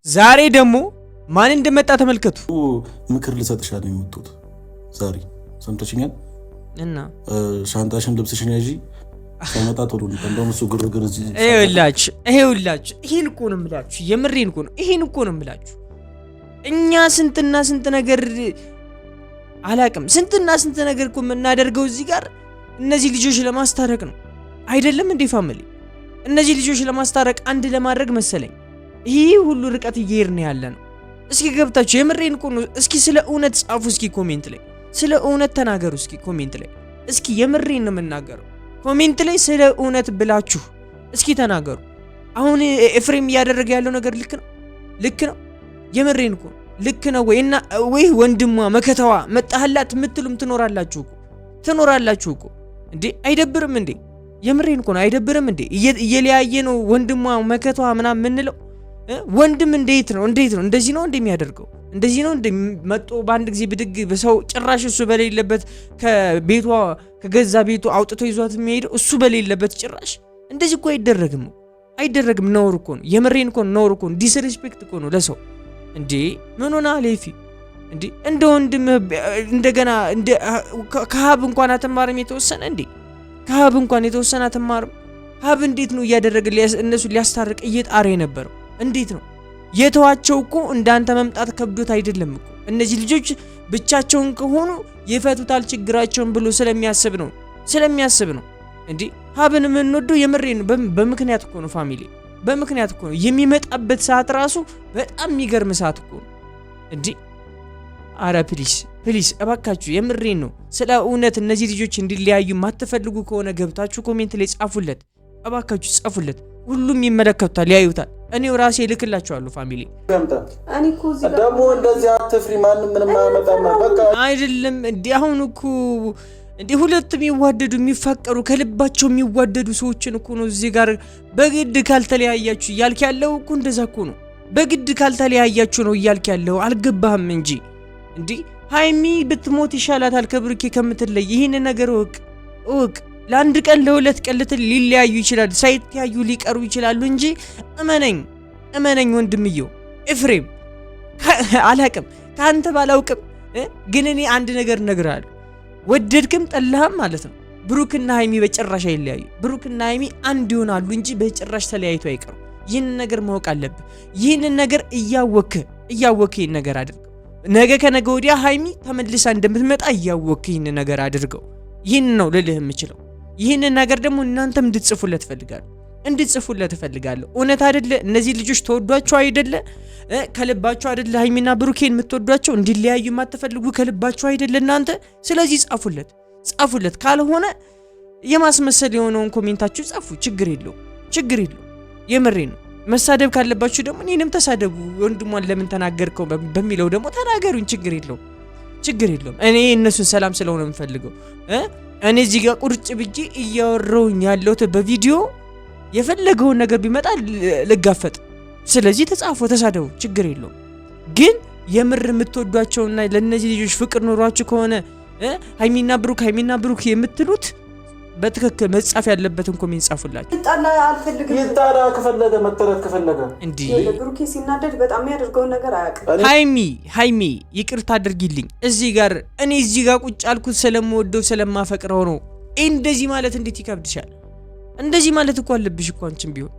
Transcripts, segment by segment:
ዛሬ ደግሞ ማን እንደመጣ ተመልከቱ። ምክር ልሰጥሽ አይደል የመጣሁት ዛሬ ሰምተሽኛል? እና ሻንጣሽን ልብስሽን ያዢ ሳይመጣ ቶሎ እንደውም እሱ ግርግር እዚህ ይኸውላችሁ ይሄን እኮ ነው የምላችሁ። የምሬን እኮ ነው። ይሄን እኮ ነው የምላችሁ። እኛ ስንትና ስንት ነገር አላቅም ስንትና ስንት ነገር እኮ የምናደርገው እዚህ ጋር እነዚህ ልጆች ለማስታረቅ ነው አይደለም እንዴ ፋሚሊ? እነዚህ ልጆች ለማስታረቅ አንድ ለማድረግ መሰለኝ ይሄ ሁሉ ርቀት እየሄድን ያለ ነው። እስኪ ገብታችሁ የምሬን እኮ ነው። እስኪ ስለ እውነት ጻፉ። እስኪ ኮሜንት ላይ ስለ እውነት ተናገሩ። እስኪ ኮሜንት ላይ እስኪ የምሬን ነው የምናገረው። ኮሜንት ላይ ስለ እውነት ብላችሁ እስኪ ተናገሩ። አሁን ኤፍሬም እያደረገ ያለው ነገር ልክ ነው? የምሬን እኮ ልክ ነው ወይና ወይ ወንድሟ መከታዋ መጣህላት የምትሉም ትኖራላችሁ እኮ እንዴ? አይደብርም እንዴ? የምሬን እኮ ነው። አይደብርም እንዴ? እየለያየ ነው ወንድሟ መከታዋ ምናምን የምንለው ወንድም እንዴት ነው እንደዚህ ነው እንደሚያደርገው? እንደዚህ ነው እንደመጦ በአንድ ጊዜ ብድግ በሰው ጭራሽ እሱ በሌለበት ከገዛ ቤቱ አውጥቶ ይዟት የሚሄደው እሱ በሌለበት ጭራሽ እንደዚህ እኮ አይደረግም። ነውር እኮ ነው። የምሬን እኮ ነውር እኮ ነው። ዲስሪስፔክት እኮ ነው ለሰው እንዴ። ምን ሆነ ሌፊ እንዴ? እንደ ወንድም እንደገና ከሀብ እንኳን አትማርም? የተወሰነ እንዴ ከሀብ እንኳን የተወሰነ አትማርም? ሀብ እንዴት ነው እያደረገ እነሱ ሊያስታርቅ እየጣረ የነበረው? እንዴት ነው የተዋቸው? እኮ እንዳንተ መምጣት ከብዶት አይደለም እኮ እነዚህ ልጆች ብቻቸውን ከሆኑ ይፈቱታል ችግራቸውን ብሎ ስለሚያስብ ነው እንዴ። ሀብን የምንወደው የምሬን በምክንያት እኮ ነው ፋሚሊ፣ በምክንያት እኮ ነው። የሚመጣበት ሰዓት ራሱ በጣም የሚገርም ሰዓት እኮ ነው እንዴ። አረ ፕሊስ እባካችሁ የምሬን ነው። ስለ እውነት እነዚህ ልጆች እንዲለያዩ ማትፈልጉ ከሆነ ገብታችሁ ኮሜንት ላይ ጻፉለት፣ እባካችሁ ጻፉለት። ሁሉም ይመለከቱታል፣ ያዩታል። እኔው ራሴ ልክላችኋለሁ ፋሚሊ። እኔ እኮ እዚህ ደግሞ እንደዚህ አትፍሪ፣ ማንም ምንም አያመጣም። በቃ አይደለም እንዴ አሁን እኮ እንዴ ሁለቱም የሚዋደዱ የሚፋቀሩ ከልባቸው የሚዋደዱ ሰዎችን እኮ ነው እዚህ ጋር በግድ ካልተለያያችሁ እያልክ ያለው እኮ እንደዛ እኮ ነው። በግድ ካልተለያያችሁ ነው እያልክ ያለው። አልገባህም እንጂ እንዴ ሃይሚ ብትሞት ይሻላታል ከብሩኬ ከምትለይ። ይሄን ነገር እወቅ። ለአንድ ቀን ለሁለት ቀን ሊለያዩ ይችላሉ፣ ሳይተያዩ ሊቀሩ ይችላሉ እንጂ እመነኝ ወንድምየው ኤፍሬም አላቅም ካንተ ባላውቅም ግን እኔ አንድ ነገር እነግርሃለሁ። ወደድክም ጠላህም ማለት ነው ብሩክና ሃይሚ በጭራሽ አይለያዩ። ብሩክና ሃይሚ አንድ ይሆናሉ እንጂ በጭራሽ ተለያይቶ አይቀሩ። ይህን ነገር ማወቅ አለብህ። ይህን ነገር እያወቅህ ይህን ነገር አድርገው። ነገ ከነገ ወዲያ ሃይሚ ተመልሳ እንደምትመጣ እያወቅህ ይህን ነገር አድርገው። ይህን ነው ልልህ የምችለው። ይህን ነገር ደግሞ እናንተም እንድትጽፉለት እፈልጋለሁ። እውነት አይደለ? እነዚህ ልጆች ተወዷቸው አይደለ? ከልባቸው አይደለ? ሃይሚና ብሩኬን የምትወዷቸው እንዲለያዩ የማትፈልጉ ከልባቸው አይደለ እናንተ? ስለዚህ ጻፉለት። ካልሆነ የማስመሰል የሆነውን ኮሜንታችሁ ጻፉ። ችግር የለው። የምሬ ነው። መሳደብ ካለባችሁ ደግሞ እኔንም ተሳደቡ። ወንድሟን ለምን ተናገርከው በሚለው ደግሞ ተናገሩኝ። ችግር የለውም። እኔ እነሱን ሰላም ስለሆነ የምፈልገው እኔ እዚህ ጋር ቁርጭ ብዬ እያወራሁኝ ያለሁት በቪዲዮ የፈለገውን ነገር ቢመጣ ልጋፈጥ። ስለዚህ ተሳደቡ፣ ችግር የለውም። ግን የምር የምትወዷቸውና ለነዚህ ልጆች ፍቅር ኖሯችሁ ከሆነ ሃይሚና ብሩክ የምትሉት በትክክል መጻፍ ያለበትን ኮሜንት ጻፉላችሁ። ይጣላ ከፈለገ መተረት ከፈለገ እንዴ ብሩኬ ሲናደድ በጣም ያደርገውን ነገር አያውቅም። ሃይሚ ይቅርታ አድርጊልኝ። እዚህ ጋር ቁጭ አልኩት ስለምወደው ስለማፈቅረው ነው። እንደዚህ ማለት እንዴት ይከብድሻል? እንደዚህ ማለት እኮ አለብሽ እኮ አንቺም ቢሆን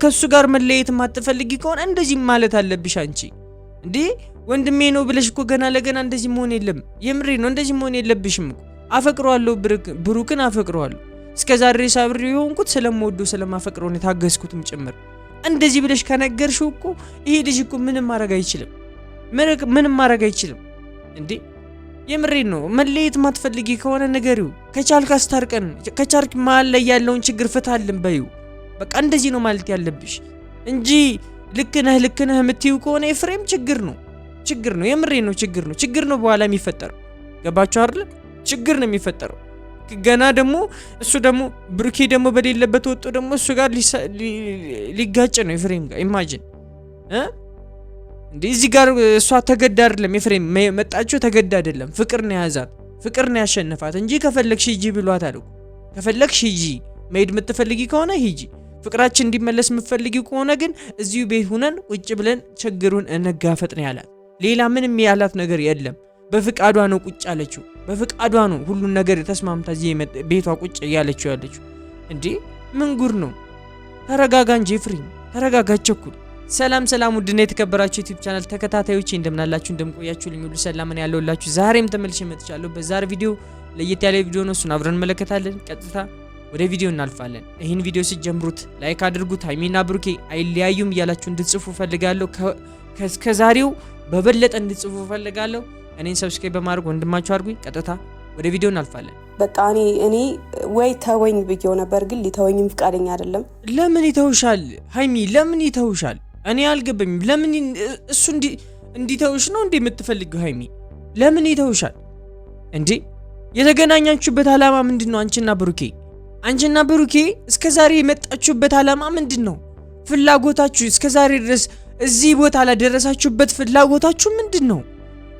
ከሱ ጋር መለየት ማትፈልጊ ከሆነ እንደዚህ ማለት አለብሽ አንቺ። እንዴ ወንድሜ ነው ብለሽ እኮ ገና ለገና እንደዚህ መሆን የለም። የምሬ ነው። እንደዚህ መሆን የለብሽም እኮ። አፈቅረዋለሁ፣ ብሩክን አፈቅረዋለሁ። እስከዛሬ ሳብሬ የሆንኩት ስለምወደው ስለማፈቅረው ነው ታገስኩትም ጭምር። እንደዚህ ብለሽ ከነገርሽው እኮ ይሄ ልጅ እኮ ምንም ማድረግ አይችልም። እንዴ የምሬን ነው። መለየት ማትፈልጊ ከሆነ ንገሪው። ከቻልክ አስታርቀን፣ ከቻልክ መሀል ላይ ያለውን ችግር ፍታልን በይው። በቃ እንደዚህ ነው ማለት ያለብሽ እንጂ ልክ ነህ የምትይው ከሆነ ኤፍሬም ችግር ነው። የምሬን ነው። ችግር ነው በኋላ የሚፈጠረው። ገባችሁ አይደል? ችግር ነው የሚፈጠረው። ገና ደግሞ እሱ ደግሞ ብሩኬ ደግሞ በሌለበት ወጥቶ ደግሞ እሱ ጋር ሊጋጭ ነው ኤፍሬም ጋር። ኢማጂን እንዴ እዚህ ጋር እሷ ተገዳ አይደለም ኤፍሬም መጣችሁ፣ ተገዳ አይደለም። ፍቅር ነው ያዛት፣ ፍቅር ነው ያሸነፋት እንጂ ከፈለግሽ ሂጂ ብሏት አልኩ። ከፈለግሽ ሂጂ፣ መሄድ የምትፈልጊ ከሆነ ሂጂ። ፍቅራችን እንዲመለስ የምትፈልጊው ከሆነ ግን እዚሁ ቤት ሆነን ቁጭ ብለን ችግሩን እንጋፈጥ ነው ያላት። ሌላ ምንም ያላት ነገር የለም። በፍቃዷ ነው ቁጭ ያለችው። በፍቃዷ ነው ሁሉን ነገር ተስማምታ እዚህ ቤቷ ቁጭ ያለችው እንዴ ምን ጉር ነው? ተረጋጋ እንጂ ኤፍሬም ተረጋጋ፣ ቸኩል። ሰላም ውድና የተከበራችሁ ዩቲዩብ ቻናል ተከታታዮቼ እንደምናላችሁ እንደምቆያችሁልኝ ሁሉ ሰላም ነው ያለውላችሁ። ዛሬም ተመልሼ መጥቻለሁ። በዛሬ ቪዲዮ ለየት ያለ ቪዲዮ ነው፣ እሱን አብረን እንመለከታለን። ቀጥታ ወደ ቪዲዮ እናልፋለን። ይህን ቪዲዮ ሲጀምሩት ላይክ አድርጉት። ሃይሚና ብሩኬ አይለያዩም እያላችሁ እንድትጽፉ ፈልጋለሁ። ከዛሬው በበለጠ እንድትጽፉ ፈልጋለሁ። እኔን ሰብስክራይብ በማድረግ ወንድማችሁ አድርጉኝ። ቀጥታ ወደ ቪዲዮ እናልፋለን። በቃ እኔ ወይ ተወኝ ብዬው ነበር፣ ግን ሊተወኝም ፍቃደኛ አይደለም። ለምን ይተውሻል ሃይሚ? ለምን ይተውሻል? እኔ አልገባኝም። ለምን እሱ እንዲተውሽ ነው እንዴ የምትፈልጊው ሃይሚ? ለምን ይተውሻል እንዴ? የተገናኛችሁበት ዓላማ ምንድነው? አንቺና ብሩኬ እስከዛሬ የመጣችሁበት ዓላማ ምንድነው? ፍላጎታችሁ እስከዛሬ ድረስ እዚህ ቦታ ላይ ደረሳችሁበት ፍላጎታችሁ ምንድነው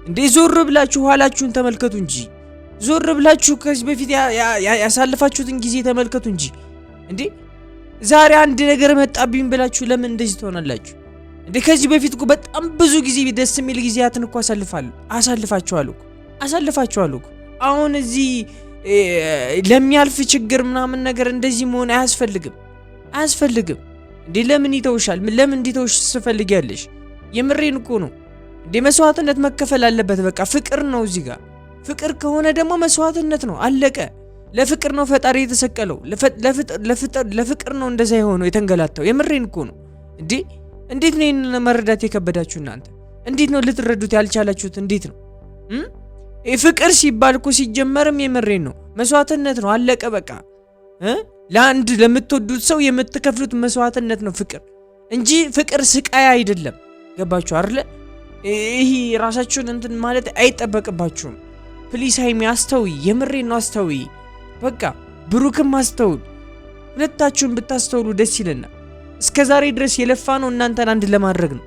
እንዴ? ዞር ብላችሁ ኋላችሁን ተመልከቱ እንጂ፣ ዞር ብላችሁ ከዚህ በፊት ያሳለፋችሁትን ጊዜ ተመልከቱ እንጂ ዛሬ አንድ ነገር መጣብኝ ብላችሁ ለምን እንደዚህ ትሆናላችሁ እንዴ? ከዚህ በፊት እኮ በጣም ብዙ ጊዜ ደስ የሚል ጊዜያትን እኮ አሳልፋችኋል እኮ። አሁን እዚህ ለሚያልፍ ችግር ምናምን ነገር እንደዚህ መሆን አያስፈልግም እንዴ? ለምን ይተውሻል? ለምን እንዲተውሽ ትፈልጊያለሽ? የምሬን እኮ ነው እንዴ። መስዋዕትነት መከፈል አለበት። በቃ ፍቅር ነው እዚህ ጋር። ፍቅር ከሆነ ደግሞ መስዋዕትነት ነው፣ አለቀ። ለፍቅር ነው ፈጣሪ የተሰቀለው። ለፍቅር ነው እንደዛ የሆነው የተንገላታው። የምሬን እኮ ነው እንዴ። እንዴት ነው ይሄን መረዳት የከበዳችሁ እናንተ? እንዴት ነው ልትረዱት ያልቻላችሁት? እንዴት ነው ፍቅር ሲባል እኮ ሲጀመርም የምሬን ነው መስዋዕትነት ነው፣ አለቀ በቃ። ለአንድ ለምትወዱት ሰው የምትከፍሉት መስዋዕትነት ነው ፍቅር እንጂ ፍቅር ስቃይ አይደለም። ገባችሁ አይደለ? ይሄ ራሳችሁን እንትን ማለት አይጠበቅባችሁም። ፕሊስ ሃይሚ አስተውይ፣ የምሬን ነው አስተውይ። በቃ ብሩክም አስተውል። ሁለታችሁን ብታስተውሉ ደስ ይለናል። እስከዛሬ ድረስ የለፋ ነው እናንተን አንድ ለማድረግ ነው።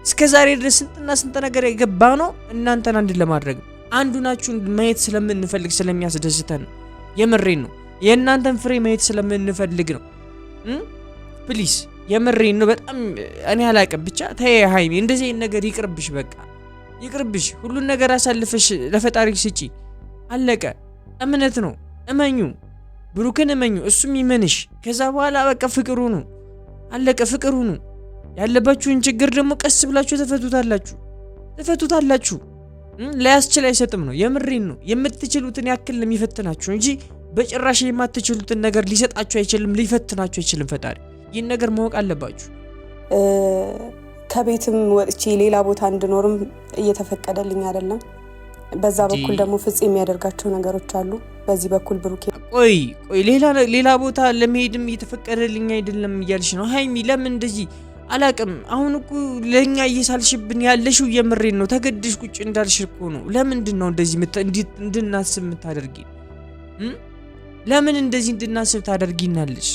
እስከዛሬ ድረስ ስንት ነገር የገባ ነው እናንተን አንድ ለማድረግ ነው። አንዱናችሁን ማየት ስለምንፈልግ ስለሚያስደስተን ነው። የምሬን ነው የእናንተን ፍሬ ማየት ስለምንፈልግ ነው። ፕሊስ የምሬን ነው በጣም እኔ አላቅም። ብቻ ተይ ሃይሚ እንደዚህ ነገር ይቅርብሽ፣ በቃ ይቅርብሽ። ሁሉን ነገር አሳልፈሽ ለፈጣሪ ስጪ፣ አለቀ። እምነት ነው፣ እመኙ፣ ብሩክን እመኙ፣ እሱም ይመንሽ። ከዛ በኋላ በቃ ፍቅሩ ነው፣ አለቀ። ፍቅሩ ነው። ያለባችሁን ችግር ደግሞ ቀስ ብላችሁ ተፈቱታላችሁ። ላያስችል አይሰጥም ነው። የምሬን ነው። የምትችሉትን ያክል ለሚፈትናችሁ እንጂ በጭራሽ የማትችሉትን ነገር ሊሰጣችሁ አይችልም፣ ሊፈትናችሁ አይችልም ፈጣሪ። ይህን ነገር ማወቅ አለባችሁ። ከቤትም ወጥቼ ሌላ ቦታ እንድኖርም እየተፈቀደልኝ አይደለም። በዛ በኩል ደግሞ ፍጽ የሚያደርጋቸው ነገሮች አሉ። በዚህ በኩል ብሩኬ ቆይ ሌላ ቦታ ለመሄድም እየተፈቀደልኝ አይደለም እያልሽ ነው ሃይሚ? ለምን እንደዚህ አላቅም። አሁን እኮ ለኛ እየሳልሽብን ያለሽው የምሬን ነው። ተገድሽ ቁጭ እንዳልሽ እኮ ነው። ለምንድን ነው እንደዚህ እንድናስብ የምታደርጊ? ለምን እንደዚህ እንድናስብ ታደርጊናለሽ?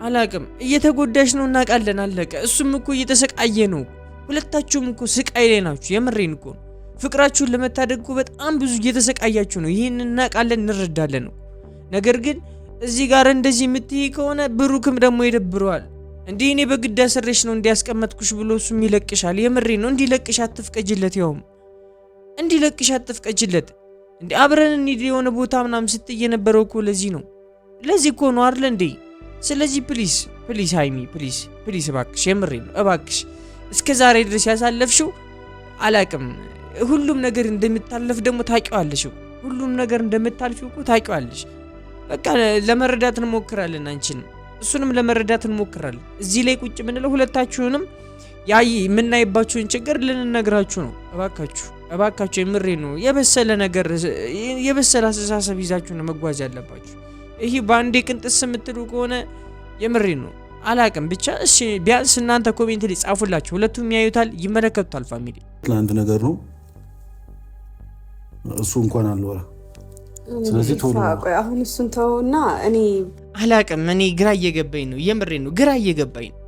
አላቅም። እየተጎዳሽ ነው እናውቃለን፣ አለቀ። እሱም እኮ እየተሰቃየ ነው። ሁለታችሁም እኮ ስቃይ ላይ ናችሁ። የምሬን እኮ ነው። ፍቅራችሁን ለመታደግ እኮ በጣም ብዙ እየተሰቃያችሁ ነው። ይህን እናውቃለን፣ እንረዳለን ነው። ነገር ግን እዚህ ጋር እንደዚህ የምትይ ከሆነ ብሩክም ደግሞ ይደብረዋል። እንዲህ እኔ በግድ አስሬሽ ነው እንዲያስቀመጥኩሽ ብሎ እሱም ይለቅሻል። የምሬን ነው። እንዲለቅሽ አትፍቀጅለት። ያውም እንዲለቅሽ አትፍቀጅለት። እንዴ አብረን እንሂድ የሆነ ቦታ ምናምን ስትይ የነበረው እኮ ለዚህ እኮ ነው አይደል እንዴ? ስለዚህ ፕሊስ ሃይሚ ፕሊስ እባክሽ፣ የምሬን ነው እባክሽ። እስከዛሬ ድረስ ያሳለፍሽው አላቅም፣ ሁሉም ነገር እንደምታልፍ ደግሞ ታውቂዋለሽ። ሁሉም ነገር እንደምታልፊው እኮ ታውቂዋለሽ። በቃ ለመረዳት እንሞክራለን፣ አንቺን እሱንም ለመረዳት እንሞክራለን። እዚህ ላይ ቁጭ ምንለው ሁለታችሁንም የምናይባችሁን ችግር ልንነግራችሁ ነው። እባካችሁ የምሬን ነው። የበሰለ አስተሳሰብ ይዛችሁ ነው መጓዝ ያለባችሁ። ይሄ በአንዴ ቅንጥስ የምትሉ ከሆነ የምሬን ነው አላቅም። ብቻ እሺ ቢያንስ እናንተ ኮሜንት ላይ ጻፉላችሁ። ሁለቱም ያዩታል፣ ይመለከቱታል። ፋሚሊ ትላንት ነገር ነው እሱ እንኳን አልወራ። ስለዚህ ቶሎ አሁን እሱን ተውና እኔ አላቅም። እኔ ግራ እየገባኝ ነው፣ የምሬን ነው ግራ እየገባኝ ነው።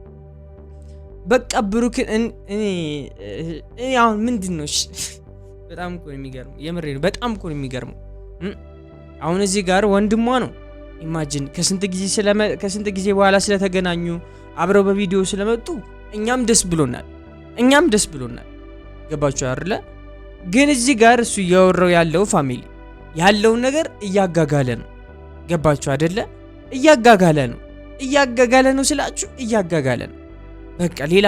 በቃ ብሩክን እኔ አሁን ምንድነው? እሺ በጣም እኮ ነው የሚገርመው፣ የምሬን ነው በጣም እኮ ነው የሚገርመው። አሁን እዚህ ጋር ወንድሟ ነው ኢማጂን ከስንት ጊዜ በኋላ ስለተገናኙ አብረው በቪዲዮ ስለመጡ እኛም ደስ ብሎናል። ገባችሁ አይደለ? ግን እዚህ ጋር እሱ እያወራው ያለው ፋሚሊ ያለውን ነገር እያጋጋለ ነው። ገባችሁ አይደለ? እያጋጋለ ነው ስላችሁ እያጋጋለ ነው። በቃ ሌላ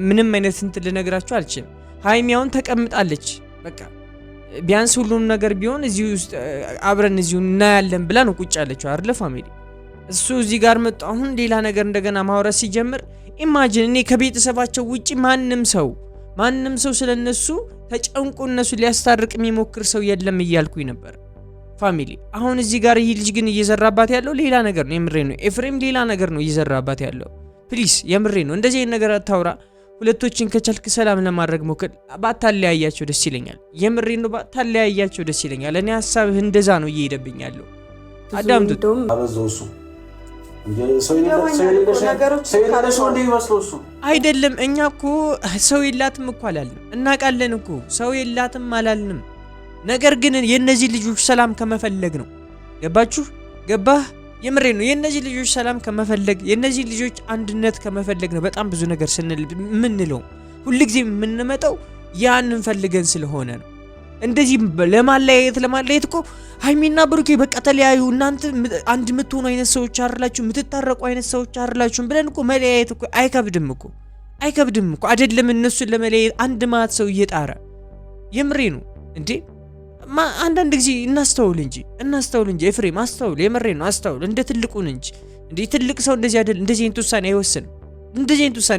ምንም አይነት እንትን ልነግራችሁ አልችልም። ሃይሚያውን ተቀምጣለች። በቃ ቢያንስ ሁሉም ነገር ቢሆን እዚህ ውስጥ አብረን እዚሁ እናያለን ብላ ነው ቁጭ ያለችው አይደለ ፋሚሊ። እሱ እዚህ ጋር መጣ። አሁን ሌላ ነገር እንደገና ማውራት ሲጀምር ኢማጂን እኔ ከቤተሰባቸው ውጪ ማንም ሰው ስለነሱ ተጨንቆ እነሱ ሊያስታርቅ የሚሞክር ሰው የለም እያልኩኝ ነበር ፋሚሊ። አሁን እዚህ ጋር ይህ ልጅ ግን እየዘራባት ያለው ሌላ ነገር ነው። የምሬ ነው። ኤፍሬም ሌላ ነገር ነው እየዘራባት ያለው። ፕሊስ የምሬ ነው። እንደዚህ አይነት ነገር አታውራ። ሁለቶችን ከቻልክ ሰላም ለማድረግ ሞክር። ባታለያያቸው ደስ ይለኛል። የምሬ ነው። ባታለያያቸው ደስ ይለኛል። እኔ ሐሳብህ እንደዛ ነው እየሄደብኝ ያለው። አዳምጡት። አይደለም እኛ እኮ ሰው የላትም እኮ አላልንም። እናውቃለን እኮ ሰው የላትም አላልንም። ነገር ግን የነዚህ ልጆች ሰላም ከመፈለግ ነው። ገባህ? የምሬ ነው። የነዚህ ልጆች ሰላም ከመፈለግ የነዚህ ልጆች አንድነት ከመፈለግ ነው። በጣም ብዙ ነገር ስንል ምንለው ሁልጊዜ የምንመጣው ያንን ፈልገን ስለሆነ ነው። እንደዚህ ለማለያየት እኮ ሃይሚና ብሩኬ በቃ ተለያዩ፣ እናንተ አንድ የምትሆኑ አይነት ሰዎች አይደላችሁ፣ የምትታረቁ አይነት ሰዎች አይደላችሁ ብለን እኮ መለያየት እኮ አይከብድም እኮ አይደለም። እነሱን ለመለያየት አንድ ማት ሰው እየጣረ የምሬ ነው እንዴ። አንዳንድ ጊዜ እናስተውል እንጂ ኤፍሬም አስተውል። የምሬ ነው አስተውል። እንደ ትልቁን እንጂ እንዴ ትልቅ ሰው እንደዚህ አይደል፣ እንደዚህ አይነት ውሳኔ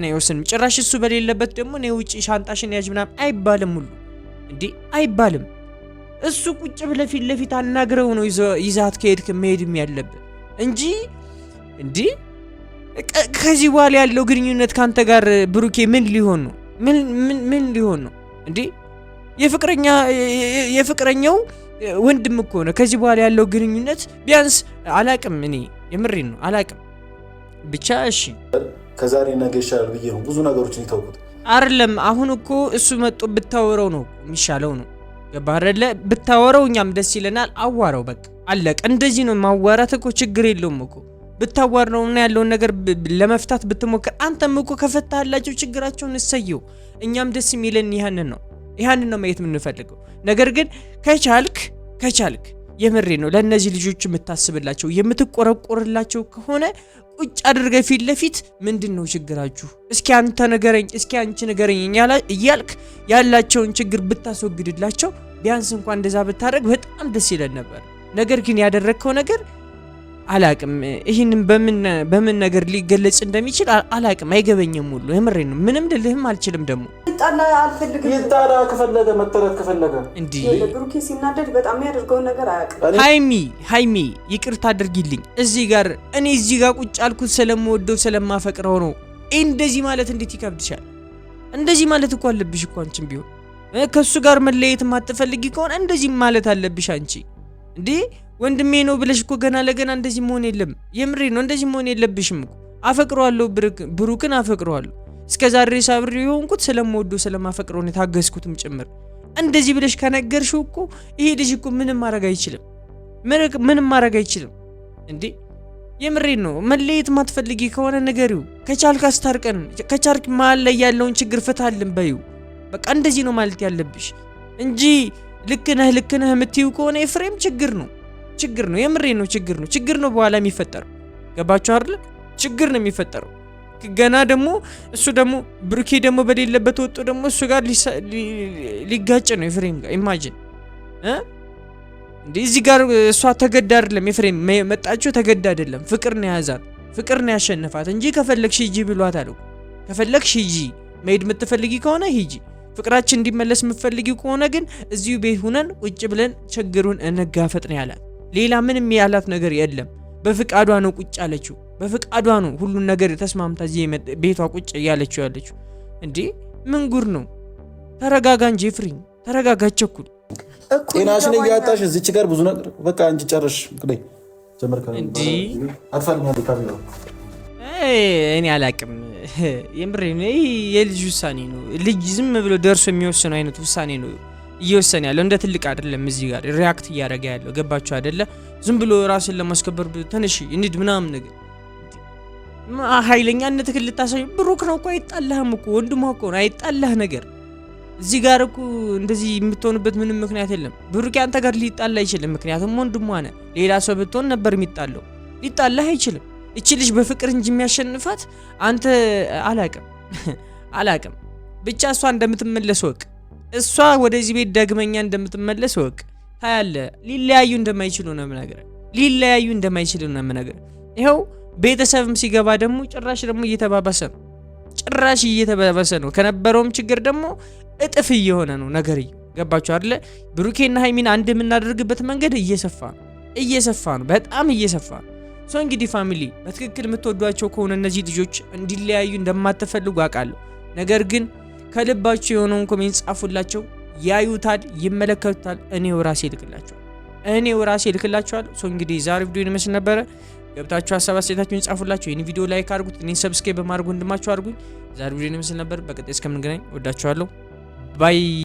አይወስንም። ጭራሽ እሱ በሌለበት ደግሞ ነው ውጪ ሻንጣሽን ያዥ ምናምን አይባልም ሁሉ እንዴ አይባልም። እሱ ቁጭ ብለህ ፊት ለፊት አናግረው ነው ይዛት ከሄድክ መሄድም ያለብህ እንጂ እንዴ ከዚህ በኋላ ያለው ግንኙነት ካንተ ጋር ብሩኬ ምን ሊሆን ነው? ምን ሊሆን ነው እንዴ? የፍቅረኛው ወንድም እኮ ነው። ከዚህ በኋላ ያለው ግንኙነት ቢያንስ አላቅም። እኔ የምሬን ነው አላቅም። ብቻ እሺ ከዛሬ ነገ ይሻላል ብዬ ነው ብዙ ነገሮችን ይተውኩት አይደለም። አሁን እኮ እሱ መጥቶ ብታወራው ነው የሚሻለው ነው። ገባህ አይደለ? ብታወራው እኛም ደስ ይለናል። አዋራው በቃ አለቀ። እንደዚህ ነው ማዋራት እኮ ችግር የለውም እኮ ብታዋራው እና ያለውን ነገር ለመፍታት ብትሞክር። አንተም እኮ ከፈታላቸው ችግራቸውን እሰየው። እኛም ደስ የሚለን ይሄንን ነው ማየት የምንፈልገው። ነገር ግን ከቻልክ የምሬ ነው ለነዚህ ልጆች የምታስብላቸው የምትቆረቆርላቸው ከሆነ ቁጭ አድርገህ ፊት ለፊት ምንድነው ችግራችሁ? እስኪ አንተ ንገረኝ፣ እስኪ አንቺ ንገረኝ እያልክ ያላቸውን ችግር ብታስወግድላቸው ቢያንስ እንኳን እንደዛ ብታደርግ በጣም ደስ ይለን ነበር። ነገር ግን ያደረግከው ነገር አላቅም። ይህንን በምን ነገር ሊገለጽ እንደሚችል አላቅም። አይገበኝም ሁሉ የምሬን ነው። ምንም ልልህም አልችልም። ደግሞ ይጣላ ከፈለገ መተረት ከፈለገ እንዴ ብሩኬ ሲናደድ በጣም ያደርገው ነገር አያውቅም። ሃይሚ ይቅርታ አድርጊልኝ። እዚህ ጋር ቁጭ አልኩት ስለምወደው ስለማፈቅረው ነው። እንደዚህ ማለት እንዴት ይከብድሻል? እንደዚህ ማለት እኮ አለብሽ እኮ አንቺም ቢሆን ከሱ ጋር መለየት ማትፈልጊ ከሆነ እንደዚህ ማለት አለብሽ አንቺ እንዴ። ወንድሜ ነው ብለሽ እኮ ገና ለገና እንደዚህ መሆን የለም። የምሬ ነው እንደዚህ መሆን የለብሽም እኮ። አፈቅረዋለሁ፣ ብሩክን አፈቅረዋለሁ። እስከዛሬ ሳብሬው የሆንኩት ስለምወደው ስለማፈቅረው ነው ታገስኩትም ጭምር። እንደዚህ ብለሽ ከነገርሽው እኮ ይሄ ልጅ እኮ ምንም ማድረግ አይችልም እንዴ። የምሬ ነው። መለየት ማትፈልጊ ከሆነ ንገሪው። ከቻልክ አስታርቀን፣ ከቻልክ መሀል ላይ ያለውን ችግር ፍታልን በይው። በቃ እንደዚህ ነው ማለት ያለብሽ እንጂ ልክ ነህ የምትይው ከሆነ ኤፍሬም ችግር ነው። የምሬ ነው ችግር ነው በኋላ የሚፈጠረው። ገባችሁ አይደል? ችግር ነው የሚፈጠረው። ገና ደግሞ እሱ ደግሞ ብሩኬ ደግሞ በሌለበት ወጥቶ ደግሞ እሱ ጋር ሊጋጭ ነው ኤፍሬም ጋር። ኢማጂን እንዴ እዚህ ጋር እሷ ተገዳ አይደለም ኤፍሬም መጣችሁ፣ ተገዳ አይደለም። ፍቅር ነው ያዛት፣ ፍቅር ነው ያሸነፋት እንጂ ከፈለግሽ ሂጂ ብሏታል። ከፈለግሽ ሂጂ፣ መሄድ የምትፈልጊ ከሆነ ሂጂ። ፍቅራችን እንዲመለስ የምትፈልጊው ከሆነ ግን እዚሁ ቤት ሁነን ቁጭ ብለን ችግሩን እንጋፈጥ ነው ያላት። ሌላ ምንም ያላት ነገር የለም። በፍቃዷ ነው ቁጭ ያለችው። በፍቃዷ ነው ሁሉን ነገር ተስማምታ እዚህ ቤቷ ቁጭ ያለችው እንዴ ምን ጉር ነው? ተረጋጋ እንጂ ኤፍሬም ተረጋጋ። ቸኩል ጤናሽን እያጣሽ እዚች ጋር ብዙ ነገር በቃ አንቺ ጨርሽ እንግዲህ ጀመርከ እንዴ አትፈልኛለህ ካቢላ እኔ አላቅም። የምሬ ነው። የልጅ ውሳኔ ነው። ልጅ ዝም ብሎ ደርሶ የሚወስነው አይነት ውሳኔ ነው እየወሰነ ያለው እንደ ትልቅ አይደለም። እዚህ ጋር ሪያክት እያደረገ ያለው ገባችሁ አይደለ? ዝም ብሎ ራስን ለማስከበር ትንሽ እንድ ምናምን ነገር ኃይለኛነትህን ልታሳይ ብሩክ ነው እኮ አይጣላህም እኮ ወንድሙ እኮ ነው አይጣላህ ነገር እዚህ ጋር እኮ እንደዚህ የምትሆንበት ምንም ምክንያት የለም። ብሩክ አንተ ጋር ሊጣላ አይችልም፣ ምክንያቱም ወንድሙ አነ ሌላ ሰው ብትሆን ነበር የሚጣለው። ሊጣላህ አይችልም። እቺ ልጅ በፍቅር እንጂ የሚያሸንፋት አንተ አላቅም ብቻ እሷ እንደምትመለስ ወቅ እሷ ወደዚህ ቤት ደግመኛ እንደምትመለስ ወቅ ታያለ። ሊለያዩ እንደማይችሉ ነው ነገር ሊለያዩ እንደማይችሉ ነው ነገር ይሄው ቤተሰብም ሲገባ ደግሞ ጭራሽ ደግሞ እየተባባሰ ነው ከነበረውም ችግር ደግሞ እጥፍ እየሆነ ነው ነገር ገባችሁ አይደለ? ብሩኬና ሃይሚን አንድ የምናደርግበት መንገድ እየሰፋ ነው በጣም እየሰፋ ነው። ሶ እንግዲህ ፋሚሊ በትክክል የምትወዷቸው ከሆነ እነዚህ ልጆች እንዲለያዩ እንደማትፈልጉ አውቃለሁ። ነገር ግን ከልባችሁ የሆነውን ኮሜንት ጻፉላቸው፣ ያዩታል፣ ይመለከቱታል። እኔው ራሴ ልክላችኋለሁ። ሶ እንግዲህ ዛሬ ቪዲዮ ይመስል ነበረ። ገብታችሁ ሀሳብ አስተያየታችሁን ጻፉላችሁ። ይሄን ቪዲዮ ላይክ አድርጉት፣ እኔን ሰብስክራይብ በማድረግ ወንድማችሁ አድርጉኝ። ዛሬ ቪዲዮ ይመስል ነበር። በቀጣይ እስከምንገናኝ ወዳችኋለሁ። ባይ